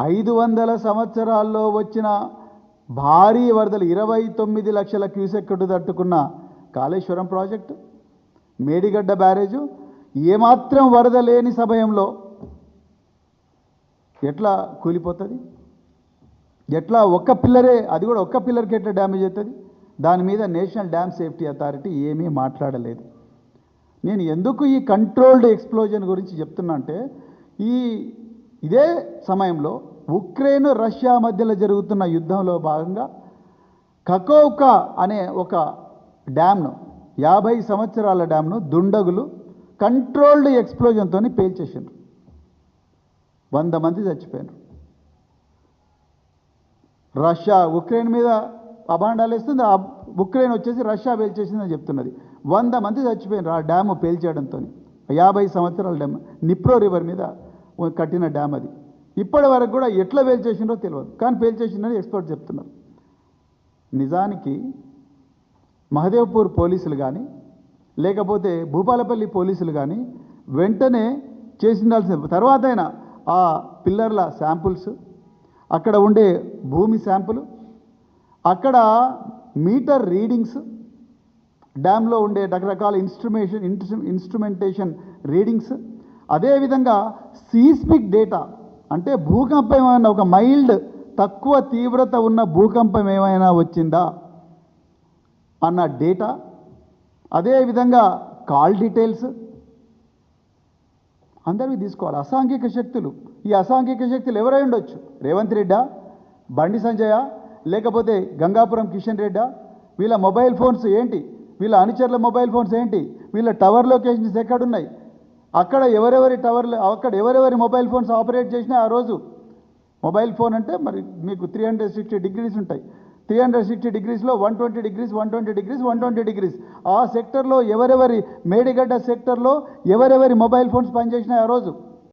500 సంవత్సరాల్లో వచ్చిన భారీ వరదలు 29 లక్షల క్యూసెక్కుడు తట్టుకున్న కాళేశ్వరం ప్రాజెక్టు, మేడిగడ్డ బ్యారేజు ఏమాత్రం వరద లేని సమయంలో ఎట్లా కూలిపోతుంది? ఎట్లా ఒక్క పిల్లరే, అది కూడా ఒక్క పిల్లర్కి ఎట్లా డ్యామేజ్ అవుతుంది? దాని మీద నేషనల్ డ్యామ్ సేఫ్టీ అథారిటీ ఏమీ మాట్లాడలేదు. నేను ఎందుకు ఈ కంట్రోల్డ్ ఎక్స్ప్లోజన్ గురించి చెప్తున్నా అంటే, ఇదే సమయంలో ఉక్రెయిన్ రష్యా మధ్యలో జరుగుతున్న యుద్ధంలో భాగంగా కకోవ్కా అనే ఒక డ్యామ్ను, 50 సంవత్సరాల డ్యామ్ను దుండగులు కంట్రోల్డ్ ఎక్స్ప్లోజన్తో పేల్చేసారు. 100 మంది చచ్చిపోయారు. రష్యా ఉక్రెయిన్ మీద అభాండాలు వేస్తుంది, ఉక్రెయిన్ వచ్చేసి రష్యా పేల్చేసిందని చెప్తున్నది. 100 మంది చచ్చిపోయారు ఆ డ్యాము పేల్చేయడంతో. 50 సంవత్సరాల డ్యామ్, నిప్రో రివర్ మీద కట్టిన డ్యామ్ అది. ఇప్పటి వరకు కూడా ఎట్లా పేల్చేసిందో తెలియదు, కానీ పేల్చేసిందని ఎక్స్పర్ట్ చెప్తున్నారు. నిజానికి మహదేవ్పూర్ పోలీసులు కానీ లేకపోతే భూపాలపల్లి పోలీసులు కానీ వెంటనే చేసిండాల్సిన తర్వాత అయినా ఆ పిల్లర్ల శాంపుల్స్, అక్కడ ఉండే భూమి శాంపుల్, అక్కడ మీటర్ రీడింగ్స్, డ్యామ్లో ఉండే రకరకాల ఇన్స్ట్రుమెంటేషన్ రీడింగ్స్, అదేవిధంగా సీస్మిక్ డేటా, అంటే భూకంపం ఏమైనా ఒక మైల్డ్ తక్కువ తీవ్రత ఉన్న భూకంపం ఏమైనా వచ్చిందా అన్న డేటా, అదేవిధంగా కాల్ డీటెయిల్స్ అందరివి తీసుకోవాలి. అసాంఘిక శక్తులు, ఈ అసాంఘిక శక్తులు ఎవరై ఉండొచ్చు? రేవంత్ రెడ్డా, బండి సంజయ, లేకపోతే గంగాపురం కిషన్ రెడ్డా? వీళ్ళ మొబైల్ ఫోన్స్ ఏంటి? వీళ్ళ అనుచరుల మొబైల్ ఫోన్స్ ఏంటి? వీళ్ళ టవర్ లొకేషన్స్ ఎక్కడున్నాయి? అక్కడ ఎవరెవరి మొబైల్ ఫోన్స్ ఆపరేట్ చేసినా ఆ రోజు మొబైల్ ఫోన్ అంటే మరి మీకు 360 డిగ్రీస్ ఉంటాయి. 360 డిగ్రీస్లో 120 డిగ్రీస్ 120 డిగ్రీస్ 120 డిగ్రీస్ ఆ సెక్టర్లో ఎవరెవరి మేడిగడ్డ సెక్టర్లో ఎవరెవరి మొబైల్ ఫోన్స్ పనిచేసినాయి ఆ రోజు?